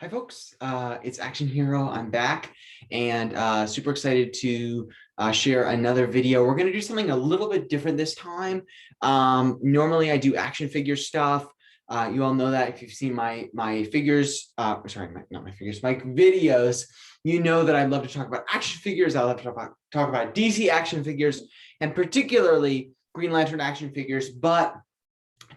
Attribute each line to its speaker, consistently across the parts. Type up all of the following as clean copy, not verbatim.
Speaker 1: Hi, folks. It's Action Hero. I'm back and super excited to share another video. We're going to do something a little bit different this time. Normally, I do action figure stuff. You all know that if you've seen my figures, sorry, not my figures, my videos, you know that I love to talk about action figures. I love to talk about DC action figures and particularly Green Lantern action figures. But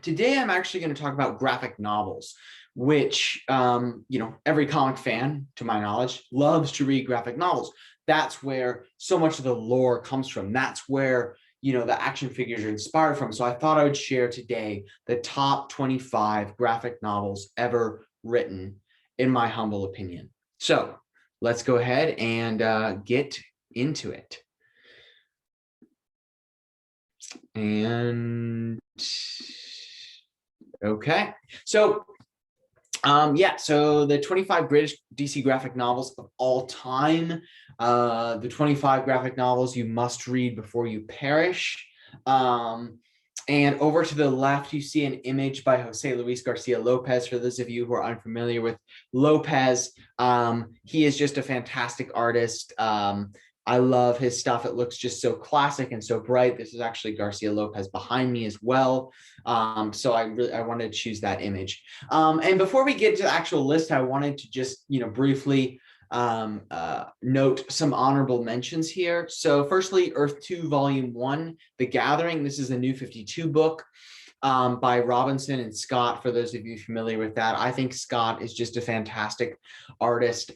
Speaker 1: today, I'm actually going to talk about graphic novels, which, every comic fan, to my knowledge, loves to read graphic novels. That's where so much of the lore comes from. That's where, the action figures are inspired from. So I thought I would share today the top 25 graphic novels ever written, in my humble opinion. So let's go ahead and get into it. And okay, so so the 25 greatest DC graphic novels of all time, the 25 graphic novels you must read before you perish. And over to the left, you see an image by Jose Luis Garcia Lopez. For those of you who are unfamiliar with Lopez, he is just a fantastic artist. I love his stuff. It looks just so classic and so bright. This is actually Garcia Lopez behind me as well. So I wanted to choose that image. And before we get to the actual list, I wanted to just, briefly note some honorable mentions here. So firstly, Earth 2 Volume 1, The Gathering. This is a New 52 book by Robinson and Scott. For those of you familiar with that, I think Scott is just a fantastic artist.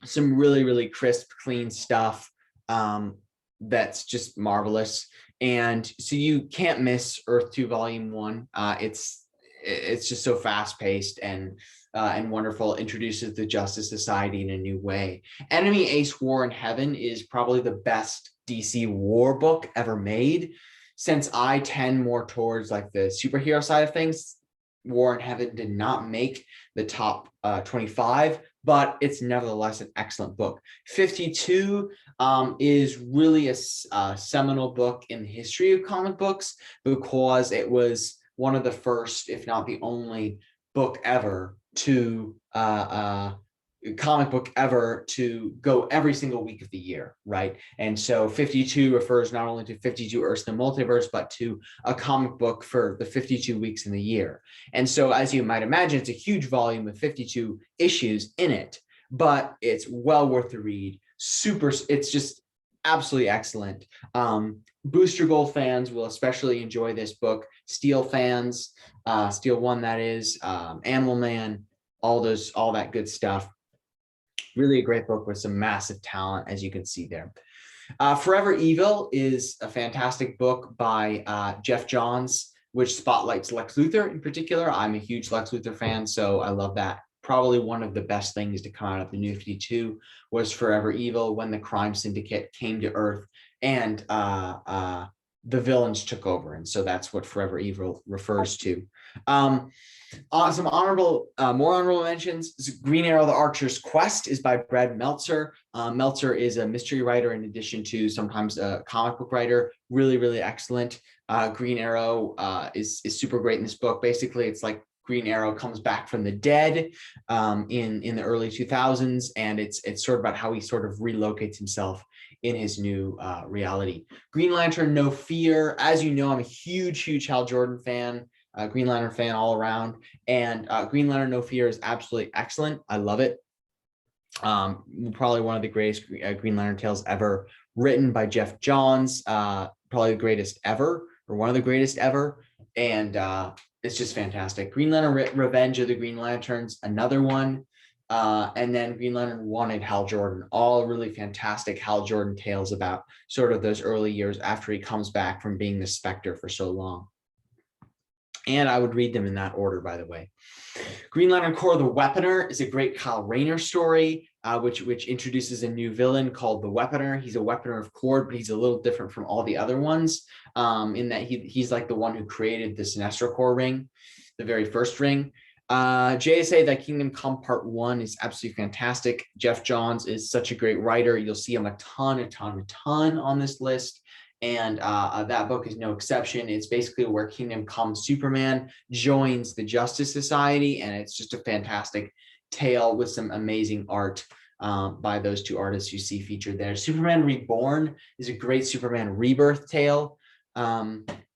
Speaker 1: Some really, really crisp, clean stuff that's just marvelous. And so you can't miss Earth 2 Volume 1. It's just so fast-paced and wonderful. Introduces the Justice Society in a new way. Enemy Ace War in Heaven is probably the best DC war book ever made. Since I tend more towards like the superhero side of things, War in Heaven did not make the top 25, but it's nevertheless an excellent book. 52 is really a seminal book in the history of comic books because it was one of the first, if not the only book ever to comic book ever to go every single week of the year, right? And so 52 refers not only to 52 Earths in the multiverse, but to a comic book for the 52 weeks in the year. And so as you might imagine, it's a huge volume with 52 issues in it, but it's well worth the read. It's just absolutely excellent. Booster Gold fans will especially enjoy this book. Steel fans, Steel One, that is, Animal Man, all that good stuff. Really a great book with some massive talent, as you can see there. Forever Evil is a fantastic book by Geoff Johns, which spotlights Lex Luthor in particular. I'm a huge Lex Luthor fan, so I love that. Probably one of the best things to come out of the New 52 was Forever Evil, when the crime syndicate came to Earth and the villains took over. And so that's what Forever Evil refers to. Some more honorable mentions. Green Arrow, The Archer's Quest is by Brad Meltzer. Meltzer is a mystery writer in addition to sometimes a comic book writer. Really, really excellent. Green Arrow is super great in this book. Basically, it's like Green Arrow comes back from the dead in the early 2000s, and it's sort of about how he sort of relocates himself in his new reality. Green Lantern, No Fear. As you know, I'm a huge Hal Jordan fan. Green Lantern fan all around, and Green Lantern No Fear is absolutely excellent. I love it. Probably one of the greatest Green Lantern tales ever written by Geoff Johns, probably the greatest ever, or one of the greatest ever, and it's just fantastic. Green Lantern Revenge of the Green Lanterns, another one, and then Green Lantern Wanted Hal Jordan, all really fantastic Hal Jordan tales about sort of those early years after he comes back from being the Spectre for so long. And I would read them in that order, by the way. Green Lantern Corps, The Weaponer is a great Kyle Rayner story, which introduces a new villain called The Weaponer. He's a weaponer of Cord, but he's a little different from all the other ones in that he's like the one who created the Sinestro Corps ring, the very first ring. JSA, Thy Kingdom Come Part 1 is absolutely fantastic. Geoff Johns is such a great writer. You'll see him a ton on this list. And that book is no exception. It's basically where Kingdom Come Superman joins the Justice Society, and it's just a fantastic tale with some amazing art by those two artists you see featured there. Superman Reborn is a great Superman rebirth tale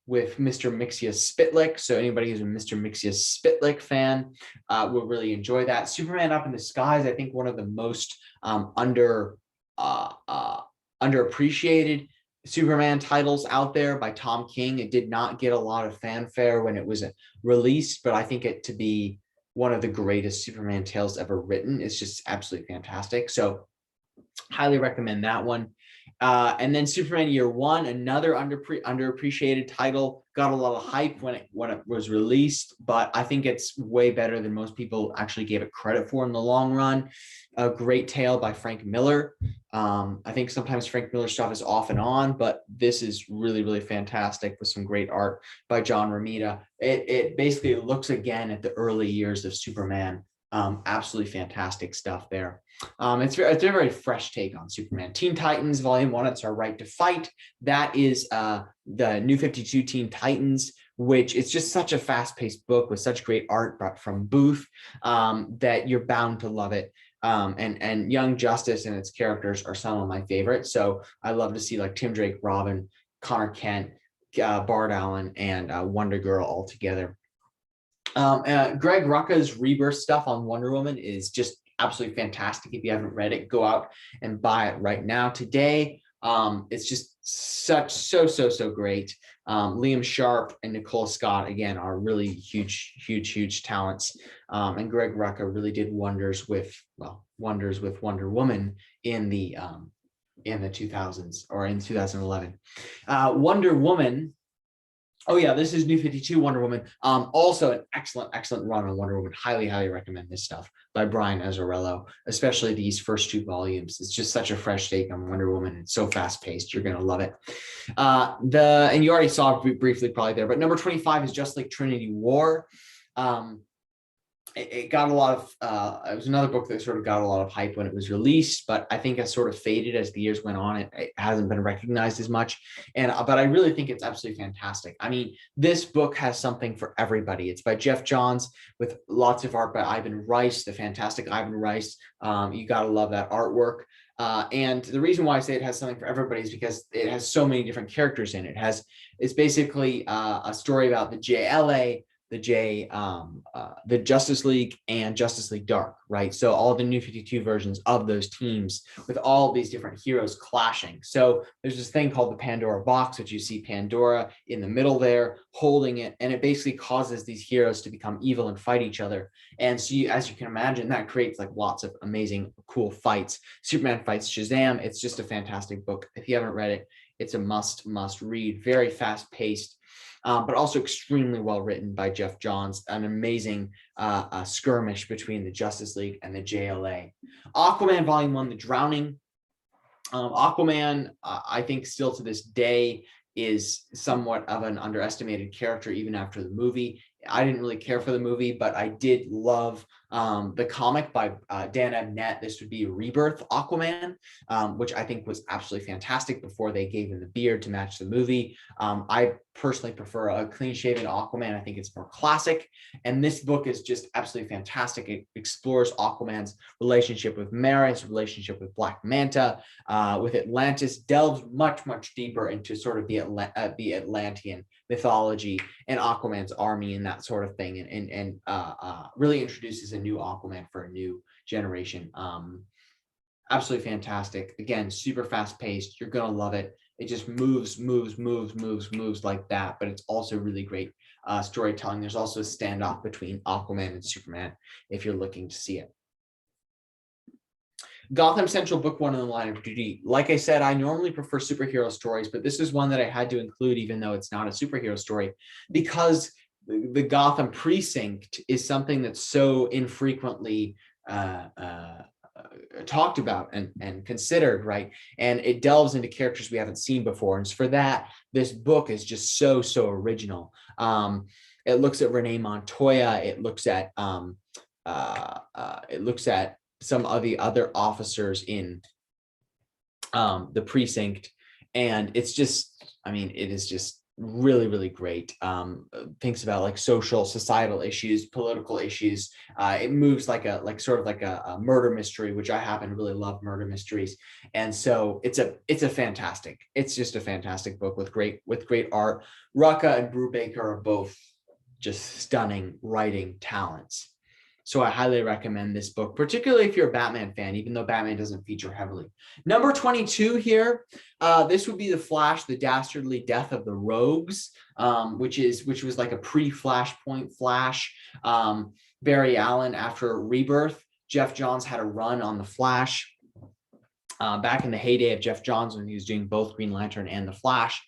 Speaker 1: with Mr. Mixius Spitlick. So anybody who's a Mr. Mixius Spitlick fan will really enjoy that. Superman Up in the Skies, I think one of the most underappreciated Superman titles out there by Tom King. It did not get a lot of fanfare when it was released, but I think it to be one of the greatest Superman tales ever written. It's just absolutely fantastic. So highly recommend that one. And then Superman Year One, another underappreciated title, got a lot of hype when it was released, but I think it's way better than most people actually gave it credit for in the long run. A great tale by Frank Miller. I think sometimes Frank Miller stuff is off and on, but this is really, really fantastic with some great art by John Romita. It basically looks again at the early years of Superman. Absolutely fantastic stuff there. It's a very fresh take on Superman. Teen Titans Volume 1, It's Our Right to Fight. That is the New 52 Teen Titans, which it's just such a fast-paced book with such great art from Booth that you're bound to love it. And Young Justice and its characters are some of my favorites. So I love to see like Tim Drake, Robin, Connor Kent, Bart Allen, and Wonder Girl all together. Greg Rucka's rebirth stuff on Wonder Woman is just absolutely fantastic. If you haven't read it, go out and buy it right now today. It's just so great. Liam Sharp and Nicole Scott again are really huge talents. And Greg Rucka really did wonders with Wonder Woman in the 2000s or in 2011. Wonder Woman. Oh yeah, this is New 52 Wonder Woman. Also an excellent run on Wonder Woman. Highly recommend this stuff by Brian Azzarello, especially these first two volumes. It's just such a fresh take on Wonder Woman. It's so fast paced. You're gonna love it. And you already saw it briefly probably there, but number 25 is Just Like Trinity War. It got a lot of it was another book that sort of got a lot of hype when it was released, but I think has sort of faded as the years went on. It hasn't been recognized as much, but I really think it's absolutely fantastic. I mean, this book has something for everybody. It's by Jeff Johns with lots of art by Ivan Rice, the fantastic Ivan Rice. You gotta love that artwork. And the reason why I say it has something for everybody is because it has so many different characters in it. It's basically a story about the JLA, the Justice League and Justice League Dark, right? So all the New 52 versions of those teams with all these different heroes clashing. So there's this thing called the Pandora box, which you see Pandora in the middle there holding it, and it basically causes these heroes to become evil and fight each other. And so as you can imagine, that creates like lots of amazing, cool fights. Superman fights Shazam. It's just a fantastic book. If you haven't read it, it's a must read. Very fast paced. But also extremely well written by Jeff Johns, an amazing skirmish between the Justice League and the JLA. Aquaman Volume 1, The Drowning. Aquaman, I think still to this day, is somewhat of an underestimated character even after the movie. I didn't really care for the movie, but I did love the comic by Dan Abnett. This would be Rebirth Aquaman, which I think was absolutely fantastic before they gave him the beard to match the movie. I personally prefer a clean-shaven Aquaman. I think it's more classic. And this book is just absolutely fantastic. It explores Aquaman's relationship with Mera, his relationship with Black Manta, with Atlantis, delves much deeper into sort of the Atlantean mythology and Aquaman's army and that sort of thing, and really introduces a new Aquaman for a new generation. Absolutely fantastic. Again, super fast paced. You're gonna love it. It just moves like that, but it's also really great storytelling. There's also a standoff between Aquaman and Superman if you're looking to see it. Gotham Central Book 1 in the Line of Duty. Like I said, I normally prefer superhero stories, but this is one that I had to include even though it's not a superhero story, because the Gotham Precinct is something that's so infrequently talked about and considered, right? And it delves into characters we haven't seen before. And for that, this book is just so original. It looks at Renee Montoya. It looks at some of the other officers in the precinct, and it's just, I mean, it is just really, really great. Thinks about like social, societal issues, political issues. It moves like sort of like a murder mystery, which I happen to really love murder mysteries. And so it's just a fantastic book with great art. Rucka and Brubaker are both just stunning writing talents. So I highly recommend this book, particularly if you're a Batman fan, even though Batman doesn't feature heavily. Number 22 here, this would be The Flash, The Dastardly Death of the Rogues, which was like a pre-Flashpoint Flash. Barry Allen, after Rebirth, Geoff Johns had a run on The Flash back in the heyday of Geoff Johns when he was doing both Green Lantern and The Flash.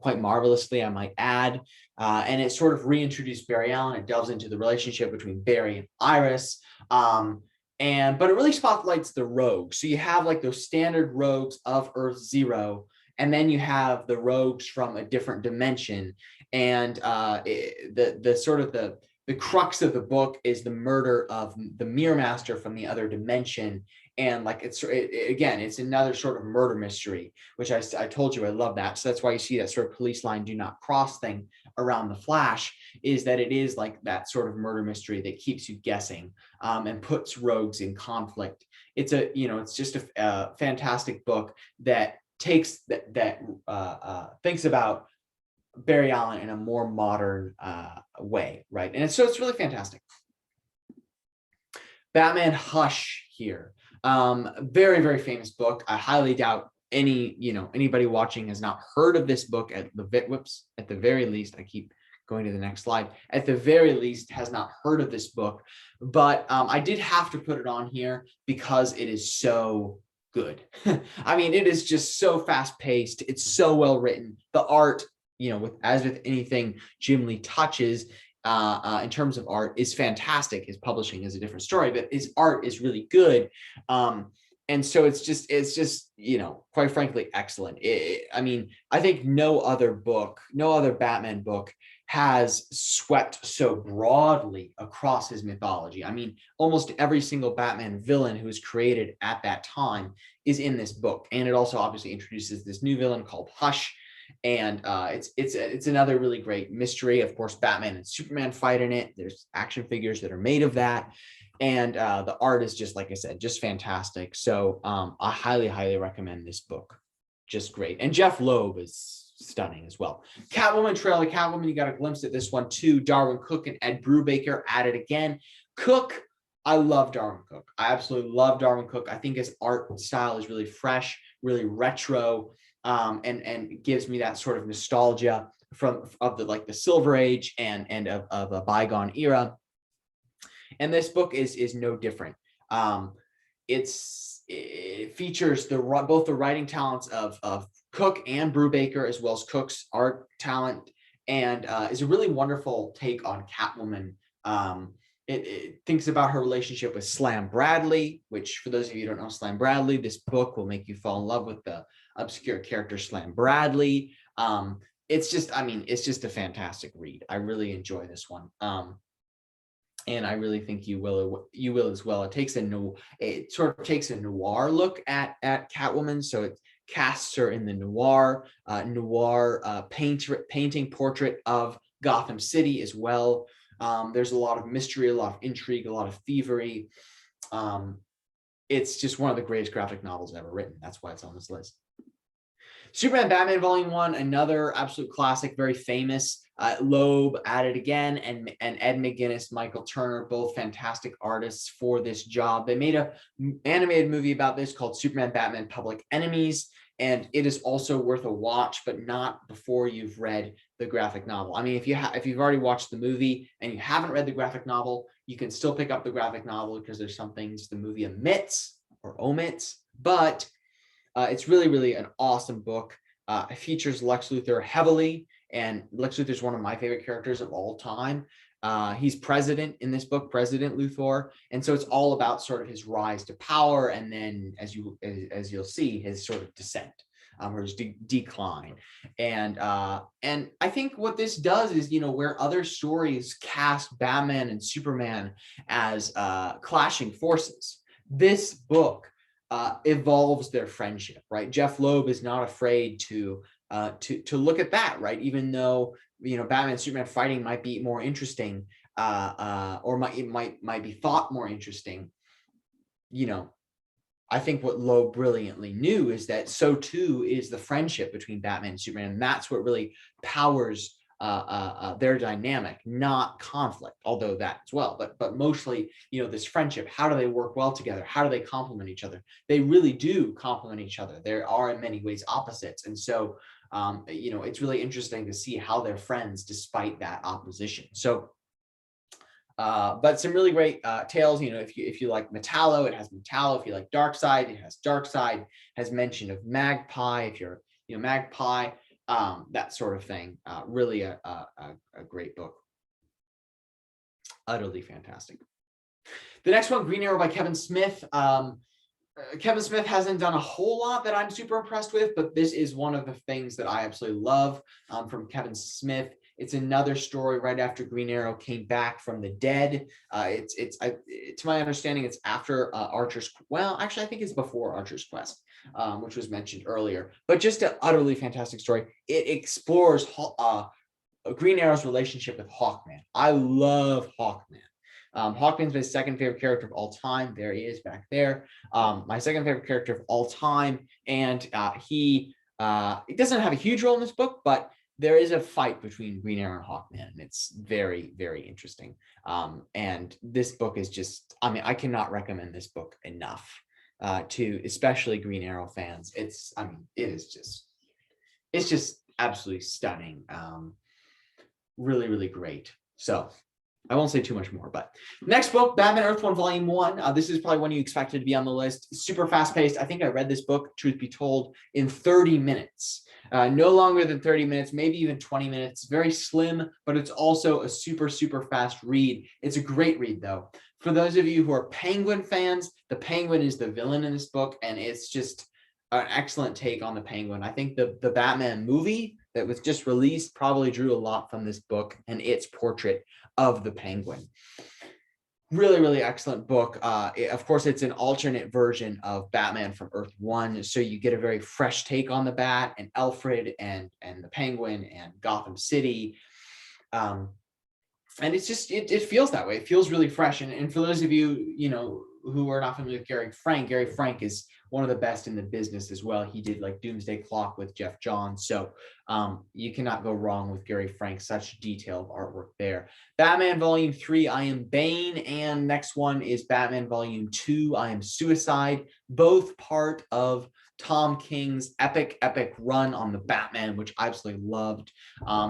Speaker 1: Quite marvelously, I might add. And it sort of reintroduced Barry Allen. It delves into the relationship between Barry and Iris. But it really spotlights the rogues. So you have like those standard rogues of Earth Zero, and then you have the rogues from a different dimension. And the crux of the book is the murder of the Mirror Master from the other dimension. And like it's another sort of murder mystery, which I told you I love that. So that's why you see that sort of police line do not cross thing around the Flash, is that it is like that sort of murder mystery that keeps you guessing and puts rogues in conflict. It's just a fantastic book that takes thinks about Barry Allen in a more modern way, right? And it's really fantastic. Batman Hush here. Very, very famous book. I highly doubt anybody watching has not heard of this book at the very least. I keep going to the next slide. At the very least, has not heard of this book, but I did have to put it on here because it is so good. I mean, it is just so fast paced. It's so well written. The art, as with anything Jim Lee touches, in terms of art, is fantastic. His publishing is a different story, but his art is really good. And so it's just, quite frankly, excellent. I think no other Batman book has swept so broadly across his mythology. I mean, almost every single Batman villain who was created at that time is in this book. And it also obviously introduces this new villain called Hush. And it's another really great mystery. Of course, Batman and Superman fight in it. There's action figures that are made of that. And the art is just, like I said, just fantastic. So I highly, highly recommend this book. Just great. And Jeff Loeb is stunning as well. Catwoman trailer. Catwoman, you got a glimpse at this one too. Darwyn Cooke and Ed Brubaker at it again. Cooke, I love Darwyn Cooke. I absolutely love Darwyn Cooke. I think his art style is really fresh, really retro, and gives me that sort of nostalgia of the Silver Age and of a bygone era. And this book is no different. It features both the writing talents of Cooke and Brubaker, as well as Cooke's art talent, and is a really wonderful take on Catwoman. It thinks about her relationship with Slam Bradley, which, for those of you who don't know Slam Bradley, this book will make you fall in love with the obscure character Slam Bradley. It's just a fantastic read. I really enjoy this one. And I really think you will as well. It sort of takes a noir look at Catwoman. So it casts her in the noir painting portrait of Gotham City as well. There's a lot of mystery, a lot of intrigue, a lot of thievery. It's just one of the greatest graphic novels ever written. That's why it's on this list. Superman Batman Volume 1, another absolute classic, very famous. Loeb at it again, and Ed McGuinness, Michael Turner, both fantastic artists for this job. They made a animated movie about this called Superman Batman Public Enemies, and it is also worth a watch, but not before you've read the graphic novel. I mean, if you've already watched the movie and you haven't read the graphic novel, you can still pick up the graphic novel because there's some things the movie omits, but it's really, really an awesome book. It features Lex Luthor heavily, and Lex Luthor is one of my favorite characters of all time. He's president in this book, President Luthor, and so it's all about sort of his rise to power, and then as you'll see, his sort of descent, or his decline. And I think what this does is, where other stories cast Batman and Superman as clashing forces, this book evolves their friendship, right? Jeff Loeb is not afraid to to look at that, right? Even though, you know, Batman and Superman fighting might be more interesting, or might be thought more interesting, you know, I think what Loeb brilliantly knew is that so too is the friendship between Batman and Superman, and that's what really powers their dynamic, not conflict, although that as well, but mostly, you know, this friendship. How do they work well together? How do they complement each other? They really do complement each other. There are in many ways opposites, and so you know, it's really interesting to see how they're friends despite that opposition. So. But some really great tales. You know, if you like Metallo, it has Metallo. If you like Darkseid, it has Darkseid. Has mention of Magpie. If you're, you know, Magpie, that sort of thing. Really a great book. Utterly fantastic. The next one, Green Arrow by Kevin Smith. Kevin Smith hasn't done a whole lot that I'm super impressed with, but this is one of the things that I absolutely love from Kevin Smith. It's another story right after Green Arrow came back from the dead. To my understanding, it's after Archer's. Well, actually, I think it's before Archer's Quest, which was mentioned earlier. But just an utterly fantastic story. It explores Green Arrow's relationship with Hawkman. I love Hawkman. Hawkman's my second favorite character of all time. There he is back there. My second favorite character of all time. And he doesn't have a huge role in this book, but there is a fight between Green Arrow and Hawkman, and it's very, very interesting. And this book is just, I mean, I cannot recommend this book enough to especially Green Arrow fans. It's, I mean, it's just absolutely stunning. Really, really great. So I won't say too much more, but next book, Batman Earth 1 Volume 1. This is probably one you expected to be on the list. Super fast paced. I think I read this book, truth be told, in 30 minutes. No longer than 30 minutes, maybe even 20 minutes. Very slim, but it's also a super, super fast read. It's a great read, though. For those of you who are Penguin fans, the Penguin is the villain in this book, and it's just an excellent take on the Penguin. I think the Batman movie that was just released probably drew a lot from this book and its portrait of the Penguin. Really, really excellent book. Of course, it's an alternate version of Batman from Earth 1, so you get a very fresh take on the Bat and Alfred and the Penguin and Gotham City. And it's just, it feels that way. It feels really fresh. And for those of you, you know, who are not familiar with Gary Frank is one of the best in the business as well. He did like Doomsday Clock with Jeff Johns. So you cannot go wrong with Gary Frank, such detailed artwork there. Batman Volume 3, I Am Bane. And next one is Batman Volume 2, I Am Suicide. Both part of Tom King's epic run on the Batman, which I absolutely loved.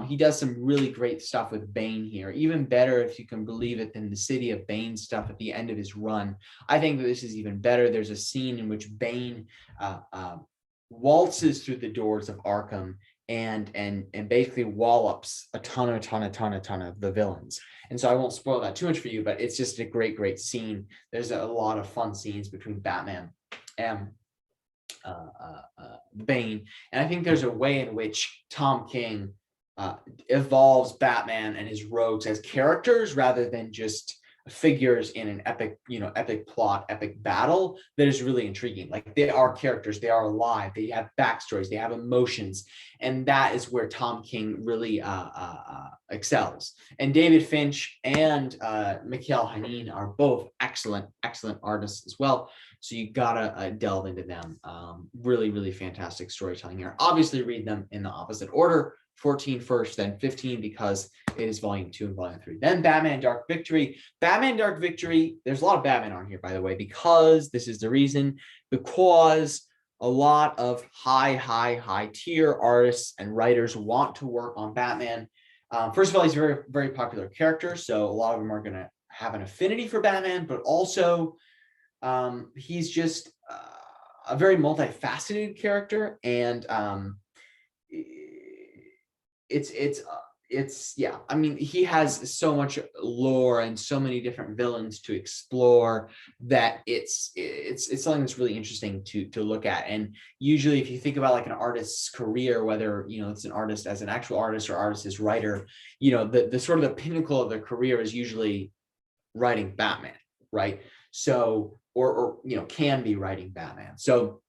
Speaker 1: He does some really great stuff with Bane here, even better, if you can believe it, than the City of Bane stuff at the end of his run. I think that this is even better. There's a scene in which Bane waltzes through the doors of Arkham and basically wallops a ton of the villains. And so I won't spoil that too much for you, but it's just a great scene. There's a lot of fun scenes between Batman and Bane, and I think there's a way in which Tom King evolves Batman and his rogues as characters rather than just figures in an epic plot, epic battle that is really intriguing. Like, they are characters, they are alive, they have backstories, they have emotions, and that is where Tom King really excels. And David Finch and Mikhail Hanin are both excellent artists as well. So you gotta delve into them. Really fantastic storytelling here. Obviously read them in the opposite order. 14 first, then 15, because it is Volume 2 and Volume 3. Then Batman Dark Victory. Batman Dark Victory, there's a lot of Batman on here, by the way, because this is the reason, because a lot of high tier artists and writers want to work on Batman. First of all, he's a very, very popular character, so a lot of them are going to have an affinity for Batman, but also he's just a very multifaceted character, and it's yeah, I mean, he has so much lore and so many different villains to explore that it's something that's really interesting to look at. And usually if you think about like an artist's career, whether, you know, it's an artist as an actual artist or artist as writer, you know, the sort of the pinnacle of their career is usually writing Batman, right? So or you know, can be writing Batman. So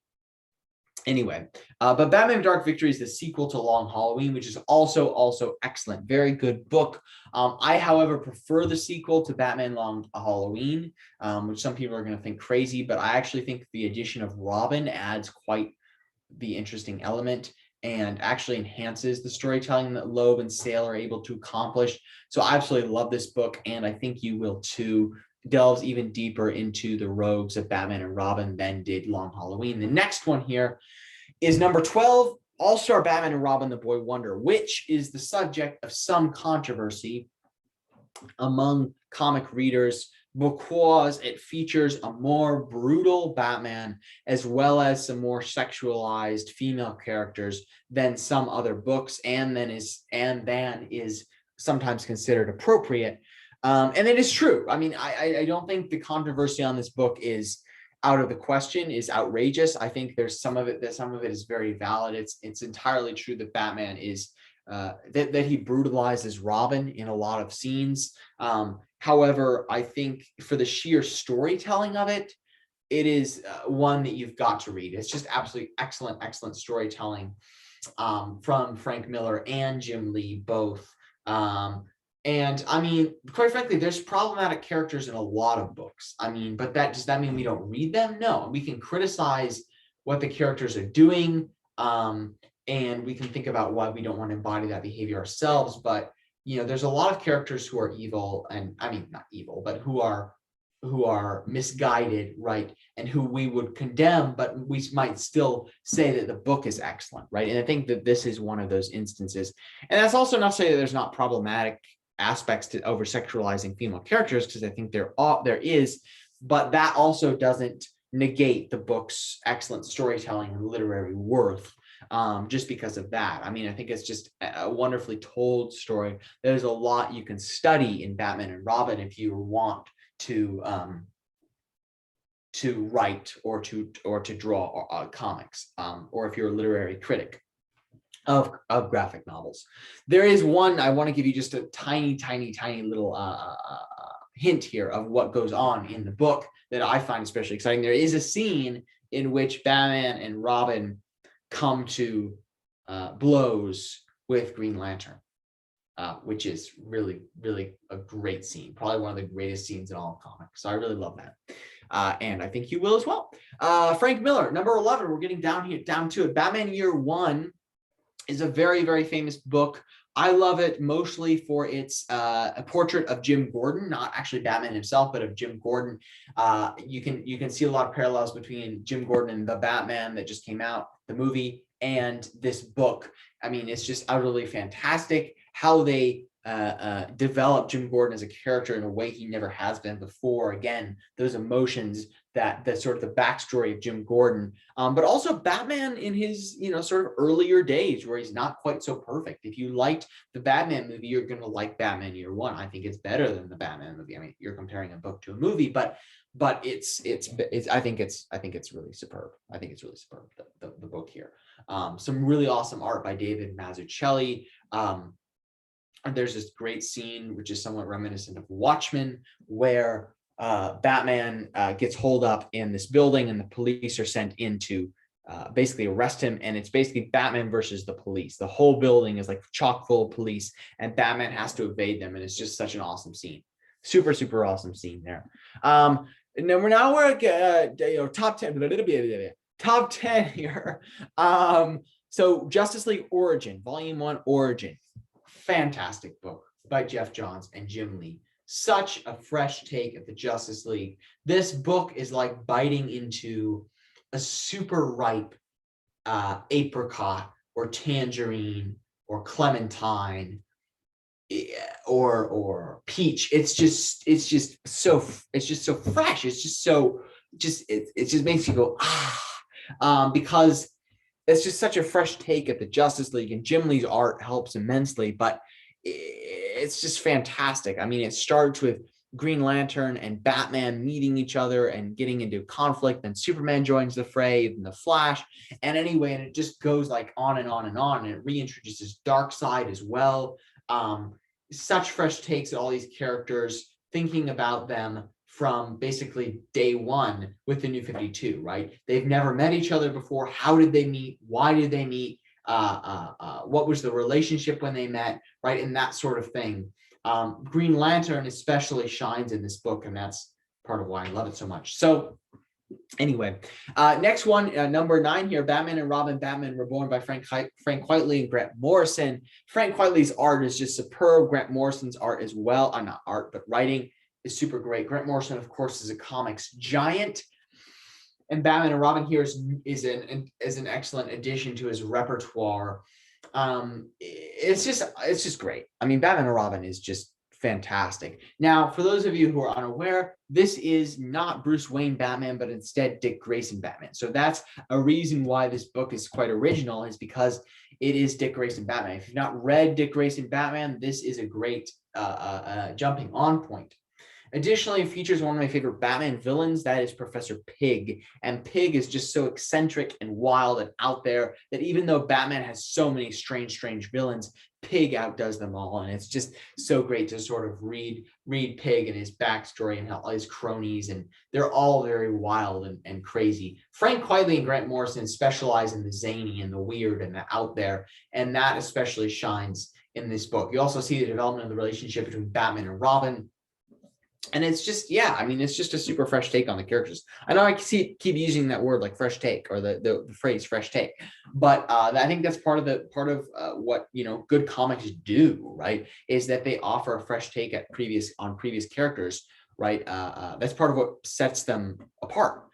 Speaker 1: Anyway, but Batman Dark Victory is the sequel to Long Halloween, which is also excellent. Very good book. I, however, prefer the sequel to Batman Long Halloween, which some people are going to think crazy, but I actually think the addition of Robin adds quite the interesting element and actually enhances the storytelling that Loeb and Sale are able to accomplish. So I absolutely love this book, and I think you will too. Delves even deeper into the rogues of Batman and Robin than did Long Halloween. The next one here is number 12, All-Star Batman and Robin the Boy Wonder, which is the subject of some controversy among comic readers because it features a more brutal Batman as well as some more sexualized female characters than some other books, and then is sometimes considered appropriate. And it is true. I mean, I don't think the controversy on this book is out of the question, is outrageous. I think there's some of it is very valid. It's entirely true that Batman is that he brutalizes Robin in a lot of scenes. However, I think for the sheer storytelling of it, it is one that you've got to read. It's just absolutely excellent storytelling from Frank Miller and Jim Lee both. And I mean, quite frankly, there's problematic characters in a lot of books. I mean, but does that mean we don't read them? No, we can criticize what the characters are doing. And we can think about why we don't want to embody that behavior ourselves. But, you know, there's a lot of characters who are evil, and I mean, not evil, but who are misguided, right? And who we would condemn, but we might still say that the book is excellent, right? And I think that this is one of those instances. And that's also not to say that there's not problematic aspects to over sexualizing female characters, because I think there is, but that also doesn't negate the book's excellent storytelling and literary worth just because of that. I mean, I think it's just a wonderfully told story. There's a lot you can study in Batman and Robin if you want to write or to draw comics, or if you're a literary critic of graphic novels. There is one, I want to give you just a tiny little hint here of what goes on in the book that I find especially exciting. There is a scene in which Batman and Robin come to blows with Green Lantern, which is really a great scene, probably one of the greatest scenes in all of comics. So I really love that. And I think you will as well. Frank Miller, number 11, we're getting down to it. Batman Year One is a very famous book. I love it mostly for its a portrait of Jim Gordon, not actually Batman himself, but of Jim Gordon. You can see a lot of parallels between Jim Gordon and the Batman that just came out, the movie, and this book. I mean, it's just utterly fantastic how they develop Jim Gordon as a character in a way he never has been before. Again, those emotions, that sort of the backstory of Jim Gordon, but also Batman in his, you know, sort of earlier days where he's not quite so perfect. If you liked the Batman movie, you're going to like Batman Year One. I think it's better than the Batman movie. I mean, you're comparing a book to a movie, but it's I think it's really superb. I think it's really superb, the book here. Some really awesome art by David Mazzucchelli. And there's this great scene, which is somewhat reminiscent of Watchmen, where Batman gets holed up in this building and the police are sent in to basically arrest him. And it's basically Batman versus the police. The whole building is like chock full of police and Batman has to evade them. And it's just such an awesome scene. Super awesome scene there. And then we're at top 10, top 10 here. So Justice League Origin, Volume 1 Origin. Fantastic book by Geoff Johns and Jim Lee. Such a fresh take at the Justice League. This book is like biting into a super ripe apricot or tangerine or clementine or peach. It's just so fresh. It's just makes you go because it's just such a fresh take at the Justice League, and Jim Lee's art helps immensely, but it's just fantastic. I mean, it starts with Green Lantern and Batman meeting each other and getting into conflict, then Superman joins the fray, and the Flash, and anyway, and it just goes like on and on and on, and it reintroduces Darkseid as well. Such fresh takes at all these characters, thinking about them from basically day one with the New 52, right? They've never met each other before. How did they meet? Why did they meet? What was the relationship when they met, right? And that sort of thing. Green Lantern especially shines in this book, and that's part of why I love it so much. So anyway, next one, number 9 here, Batman and Robin, Batman Reborn by Frank Quitely and Grant Morrison. Frank Quitely's art is just superb. Grant Morrison's art as well, not art, but writing is super great. Grant Morrison, of course, is a comics giant. And Batman and Robin here is an excellent addition to his repertoire. It's just great. I mean, Batman and Robin is just fantastic. Now, for those of you who are unaware, this is not Bruce Wayne Batman, but instead Dick Grayson Batman. So that's a reason why this book is quite original, is because it is Dick Grayson Batman. If you've not read Dick Grayson Batman, this is a great jumping on point. Additionally, it features one of my favorite Batman villains, that is Professor Pig. And Pig is just so eccentric and wild and out there that even though Batman has so many strange villains, Pig outdoes them all. And it's just so great to sort of read Pig and his backstory and how all his cronies, and they're all very wild and crazy. Frank Quitely and Grant Morrison specialize in the zany and the weird and the out there, and that especially shines in this book. You also see the development of the relationship between Batman and Robin. And it's just, yeah, I mean, it's just a super fresh take on the characters. I know I keep using that word like fresh take, or the phrase fresh take, but I think that's part of what, good comics do, right? Is that they offer a fresh take on previous characters, right? That's part of what sets them apart.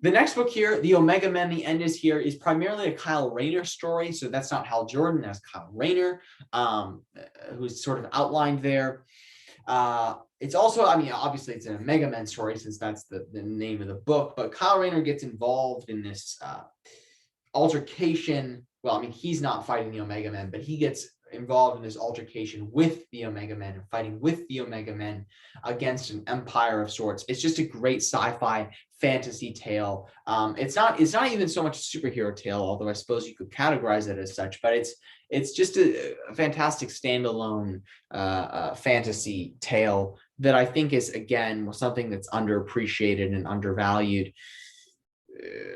Speaker 1: The next book here, The Omega Men, The End Is Here, is primarily a Kyle Rayner story. So that's not Hal Jordan, that's Kyle Rayner, who's sort of outlined there. It's also, I mean, obviously it's an Omega Men story, since that's the name of the book, but Kyle Rayner gets involved in this altercation. Well, I mean, he's not fighting the Omega Men, but he gets involved in this altercation with the Omega Men and fighting with the Omega Men against an empire of sorts. It's just a great sci-fi fantasy tale. It's not even so much a superhero tale, although I suppose you could categorize it as such, but it's just a fantastic standalone fantasy tale that I think is, again, something that's underappreciated and undervalued.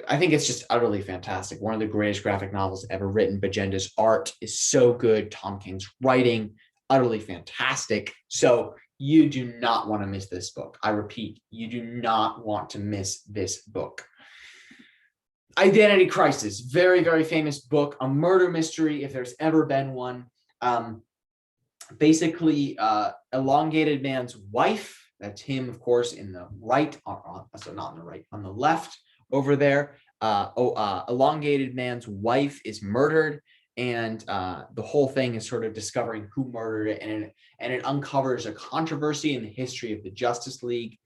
Speaker 1: I think it's just utterly fantastic. One of the greatest graphic novels ever written. Bajenda's art is so good. Tom King's writing, utterly fantastic. So you do not want to miss this book. I repeat, you do not want to miss this book. Identity Crisis, very, very famous book, a murder mystery if there's ever been one. Basically, Elongated Man's wife, that's him, of course, in the right, so not on the right, on the left over there. Elongated Man's wife is murdered, and the whole thing is sort of discovering who murdered it, and it uncovers a controversy in the history of the Justice League.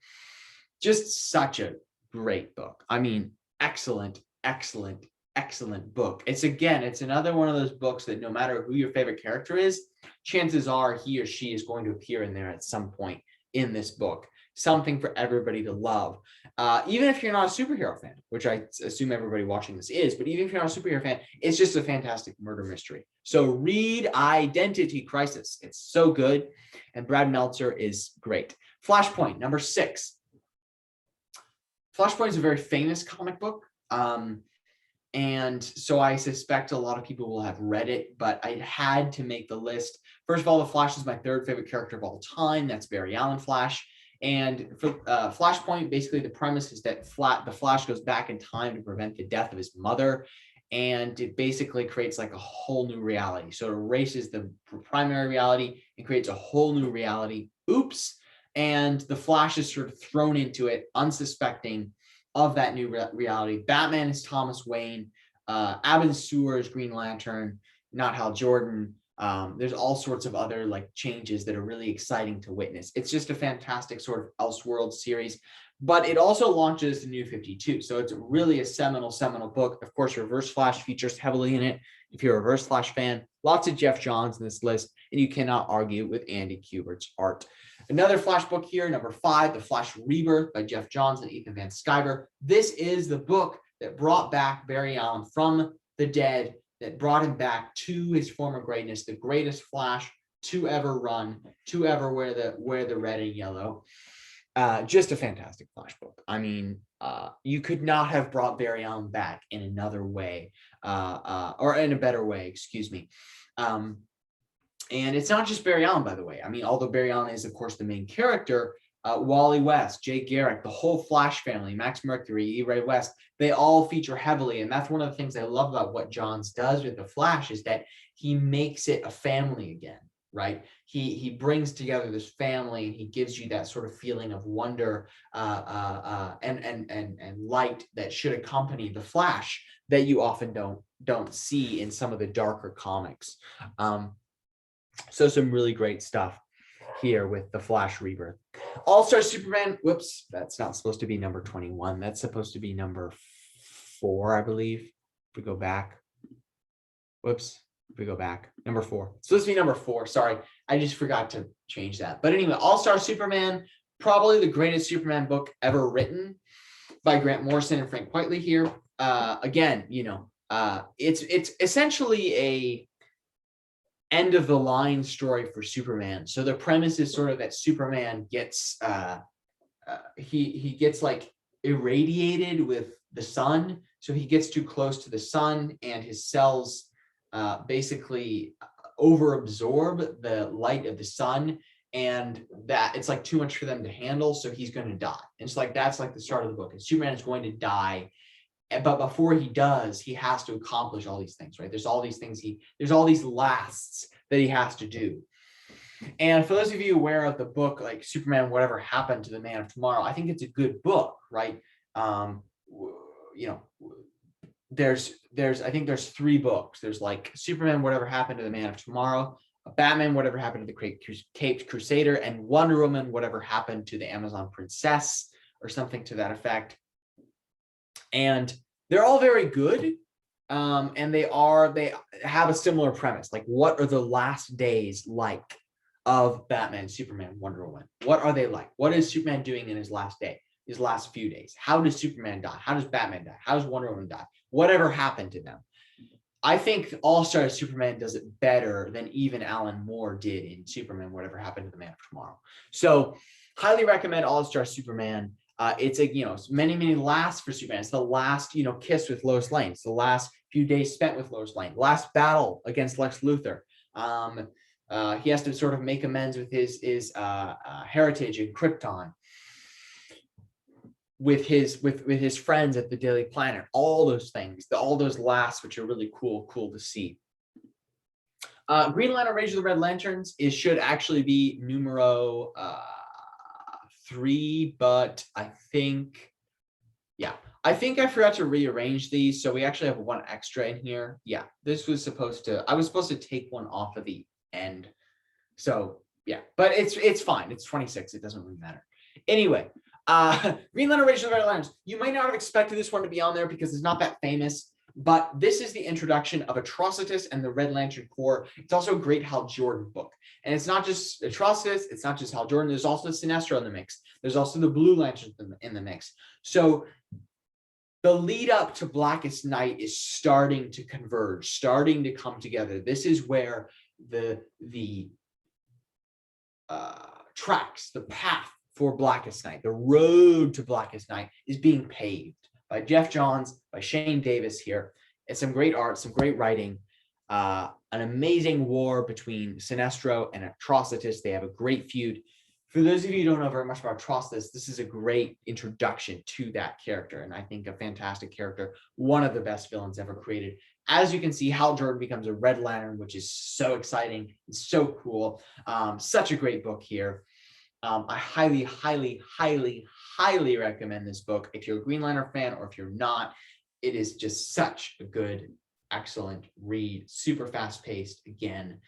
Speaker 1: Just such a great book. I mean, excellent book. It's another one of those books that no matter who your favorite character is, chances are he or she is going to appear in there at some point in this book. Something for everybody to love. Even if you're not a superhero fan, which I assume everybody watching this is, but even if you're not a superhero fan, it's just a fantastic murder mystery. So read Identity Crisis. It's so good. And Brad Meltzer is great. Flashpoint, number 6. Flashpoint is a very famous comic book. And so I suspect a lot of people will have read it, but I had to make the list. First of all, the Flash is my 3rd favorite character of all time. That's Barry Allen Flash. And for Flashpoint, basically the premise is that the Flash goes back in time to prevent the death of his mother. And it basically creates like a whole new reality. So it erases the primary reality and creates a whole new reality. Oops. And the Flash is sort of thrown into it, unsuspecting of that new reality. Batman is Thomas Wayne. Abin Sur is Green Lantern, not Hal Jordan. There's all sorts of other like changes that are really exciting to witness. It's just a fantastic sort of Elseworld series, but it also launches the New 52. So it's really a seminal book. Of course, Reverse Flash features heavily in it. If you're a Reverse Flash fan, lots of Geoff Johns in this list, and you cannot argue with Andy Kubert's art. Another Flash book here, number 5, The Flash Rebirth by Geoff Johns and Ethan Van Sciver. This is the book that brought back Barry Allen from the dead, that brought him back to his former greatness, the greatest Flash to ever run, to ever wear the red and yellow. Just a fantastic Flash book. I mean, you could not have brought Barry Allen back in another way, or in a better way, excuse me. And it's not just Barry Allen, by the way. I mean, although Barry Allen is, of course, the main character, Wally West, Jay Garrick, the whole Flash family, Max Mercury, E. Ray West, they all feature heavily. And that's one of the things I love about what Johns does with the Flash, is that he makes it a family again, right? He brings together this family, and he gives you that sort of feeling of wonder and light that should accompany the Flash that you often don't see in some of the darker comics. So some really great stuff here with the Flash Rebirth. All-Star Superman, whoops, that's not supposed to be number 21. That's supposed to be number 4, I believe. If we go back, whoops, if we go back, number 4. It's supposed to be number 4, sorry. I just forgot to change that. But anyway, All-Star Superman, probably the greatest Superman book ever written by Grant Morrison and Frank Quitely here. Again, you know, it's essentially a end of the line story for Superman. So the premise is sort of that Superman gets he gets like irradiated with the sun. So he gets too close to the sun, and his cells basically overabsorb the light of the sun, and that it's like too much for them to handle. So he's going to die. And it's like, that's like the start of the book. And Superman is going to die. But before he does, he has to accomplish all these things, right? There's all these things there's all these lasts that he has to do. And for those of you aware of the book, like Superman, Whatever Happened to the Man of Tomorrow, I think it's a good book, right? You know, I think there's 3 books. There's like Superman, Whatever Happened to the Man of Tomorrow, Batman, Whatever Happened to the Caped Crusader, and Wonder Woman, Whatever Happened to the Amazon Princess, or something to that effect. And they're all very good. And they have a similar premise. Like, what are the last days like of Batman, Superman, Wonder Woman? What are they like? What is Superman doing in his last day, his last few days? How does Superman die? How does Batman die? How does Wonder Woman die? Whatever happened to them? I think All-Star Superman does it better than even Alan Moore did in Superman, Whatever Happened to the Man of Tomorrow. So highly recommend All-Star Superman. It's a, you know, many lasts for Superman. It's the last, you know, kiss with Lois Lane. It's the last few days spent with Lois Lane. Last battle against Lex Luthor. He has to sort of make amends with his heritage in Krypton, with his friends at the Daily Planet. All those things, all those lasts, which are really cool to see. Green Lantern, Rage of the Red Lanterns should actually be numero 3, but I think I forgot to rearrange these, so we actually have 1 extra in here. Yeah, this was I was supposed to take 1 off of the end. So yeah, but it's fine. It's 26. It doesn't really matter. Anyway, Green Lantern, Rage of the Red Lanterns. You might not have expected this one to be on there because it's not that famous, but this is the introduction of Atrocitus and the Red Lantern Corps. It's also a great Hal Jordan book. And it's not just Atrocitus, it's not just Hal Jordan, there's also Sinestro in the mix. There's also the Blue Lanterns in the mix. So the lead up to Blackest Night is starting to converge, starting to come together. This is where the tracks, the path for Blackest Night, the road to Blackest Night is being paved by Geoff Johns, by Shane Davis here. It's some great art, some great writing, an amazing war between Sinestro and Atrocitus. They have a great feud. For those of you who don't know very much about Atrocitus, this is a great introduction to that character, and I think a fantastic character, one of the best villains ever created. As you can see, Hal Jordan becomes a Red Lantern, which is so exciting and so cool. Such a great book here. I highly recommend this book. If you're a Green Lantern fan or if you're not, it is just such a good, excellent read, super fast paced. Again,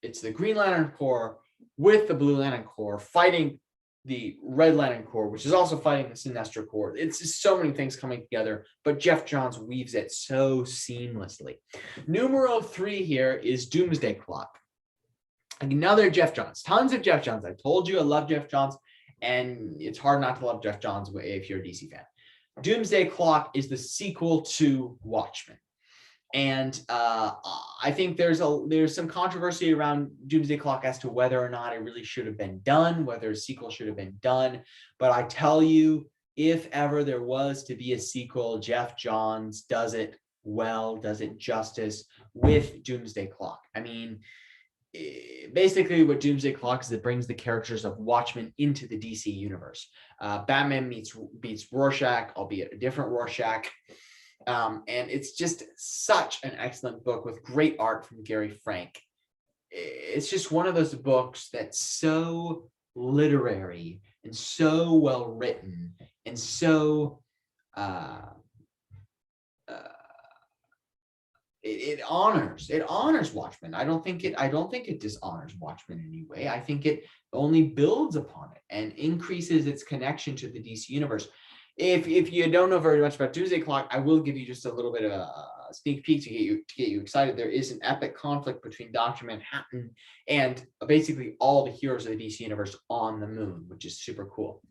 Speaker 1: it's the Green Lantern Corps with the Blue Lantern Corps fighting the Red Lantern Corps, which is also fighting the Sinestro Corps. It's just so many things coming together, but Geoff Johns weaves it so seamlessly. Numero 3 here is Doomsday Clock. Another Geoff Johns, tons of Geoff Johns. I told you I love Geoff Johns, and it's hard not to love Geoff Johns if you're a DC fan. Doomsday Clock is the sequel to Watchmen. And I think there's some controversy around Doomsday Clock as to whether or not it really should have been done, whether a sequel should have been done. But I tell you, if ever there was to be a sequel, Geoff Johns does it well, does it justice with Doomsday Clock. I mean, basically what Doomsday Clock is, it brings the characters of Watchmen into the DC universe. Batman beats Rorschach, albeit a different Rorschach. And it's just such an excellent book with great art from Gary Frank. It's just one of those books that's so literary and so well written and so it honors Watchmen. I don't think it dishonors Watchmen in any way. I think it only builds upon it and increases its connection to the DC universe. If you don't know very much about Doomsday Clock, I will give you just a little bit of a sneak peek to get you excited. There is an epic conflict between Dr. Manhattan and basically all the heroes of the DC universe on the moon, which is super cool.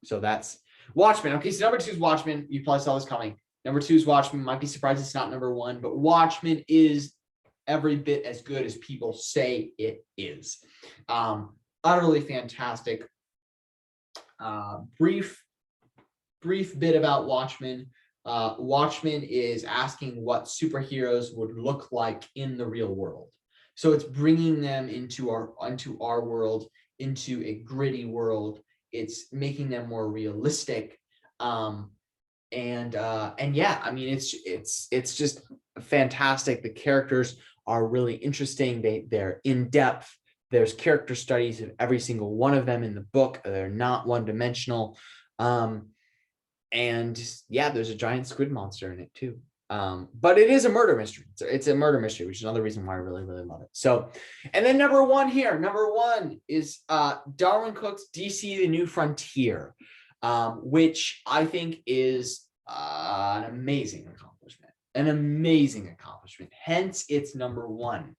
Speaker 1: So that's Watchmen. Okay, so number 2 is Watchmen. You probably saw this coming. Number 2 is Watchmen. Might be surprised it's not number 1, but Watchmen is every bit as good as people say it is. Utterly fantastic. Brief bit about Watchmen. Watchmen is asking what superheroes would look like in the real world. So it's bringing them into our world, into a gritty world. It's making them more realistic. And yeah, I mean, it's just fantastic. The characters are really interesting. They're in depth. There's character studies of every single one of them in the book. They're not one-dimensional. And yeah, there's a giant squid monster in it too. But it is a murder mystery. It's a murder mystery, which is another reason why I really, really love it. So, and then number 1 here, number 1 is Darwyn Cooke's DC The New Frontier, which I think is an amazing accomplishment. Hence, it's number 1.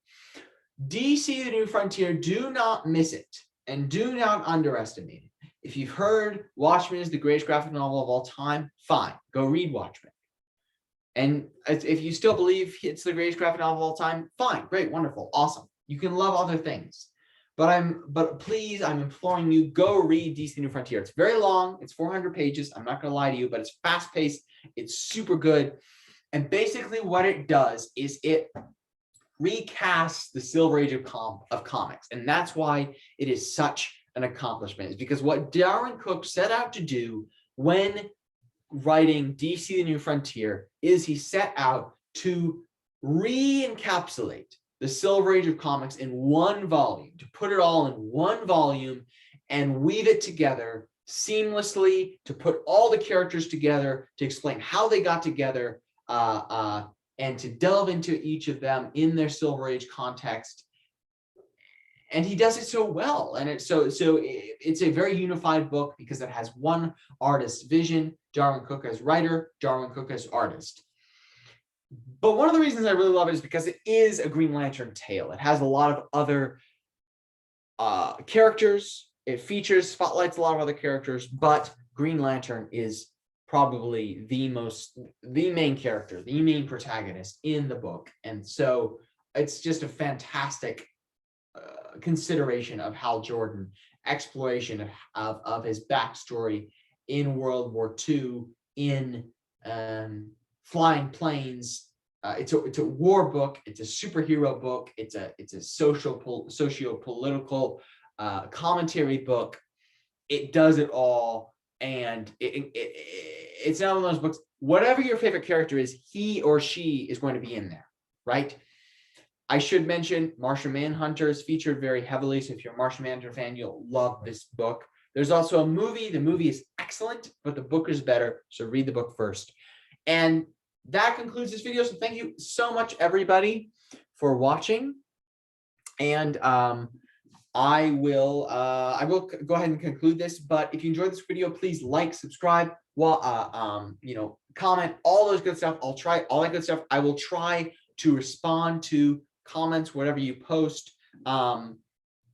Speaker 1: DC The New Frontier, do not miss it and do not underestimate it. If you've heard Watchmen is the greatest graphic novel of all time, fine, go read Watchmen. And if you still believe it's the greatest graphic novel of all time, fine, great, wonderful, awesome. You can love other things. But please, I'm imploring you, go read DC New Frontier. It's very long, it's 400 pages. I'm not gonna lie to you, but it's fast-paced, it's super good. And basically what it does is it recasts the Silver Age of comics. And that's why it is such an accomplishment, is because what Darwyn Cooke set out to do when writing DC The New Frontier is he set out to re-encapsulate the Silver Age of comics in one volume, to put it all in one volume and weave it together seamlessly, to put all the characters together, to explain how they got together, and to delve into each of them in their Silver Age context. And he does it so well. And it's a very unified book because it has one artist's vision, Darwyn Cooke as writer, Darwyn Cooke as artist. But one of the reasons I really love it is because it is a Green Lantern tale. It has a lot of other characters. It spotlights a lot of other characters, but Green Lantern is probably the main character, the main protagonist in the book. And so it's just a fantastic consideration of Hal Jordan, exploration of his backstory in World War II, in flying planes. It's a war book. It's a superhero book. It's a socio-political commentary book. It does it all, and it's not one of those books. Whatever your favorite character is, he or she is going to be in there, right? I should mention Martian Manhunter is featured very heavily. So if you're a Martian Manhunter fan, you'll love this book. There's also a movie. The movie is excellent, but the book is better. So read the book first. And that concludes this video. So thank you so much, everybody, for watching. And I will go ahead and conclude this. But if you enjoyed this video, please like, subscribe, comment, all those good stuff. I'll try all that good stuff. I will try to respond to comments, whatever you post.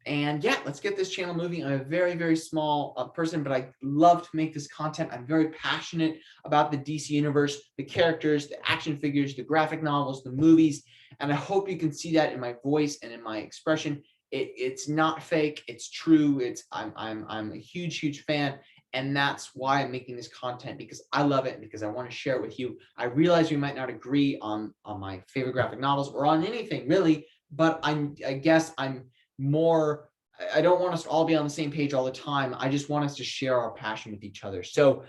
Speaker 1: And yeah, let's get this channel moving. I'm a very, very small person, but I love to make this content. I'm very passionate about the DC universe, the characters, the action figures, the graphic novels, the movies. And I hope you can see that in my voice and in my expression. It's not fake. It's true. I'm a huge, huge fan. And that's why I'm making this content, because I love it, because I want to share it with you. I realize we might not agree on my favorite graphic novels or on anything really, but I guess I'm more, I don't want us to all be on the same page all the time. I just want us to share our passion with each other. So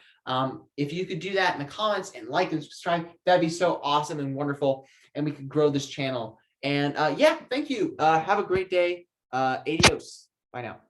Speaker 1: if you could do that in the comments and like and subscribe, that'd be so awesome and wonderful. And we could grow this channel. And yeah, thank you. Have a great day. Adios. Bye now.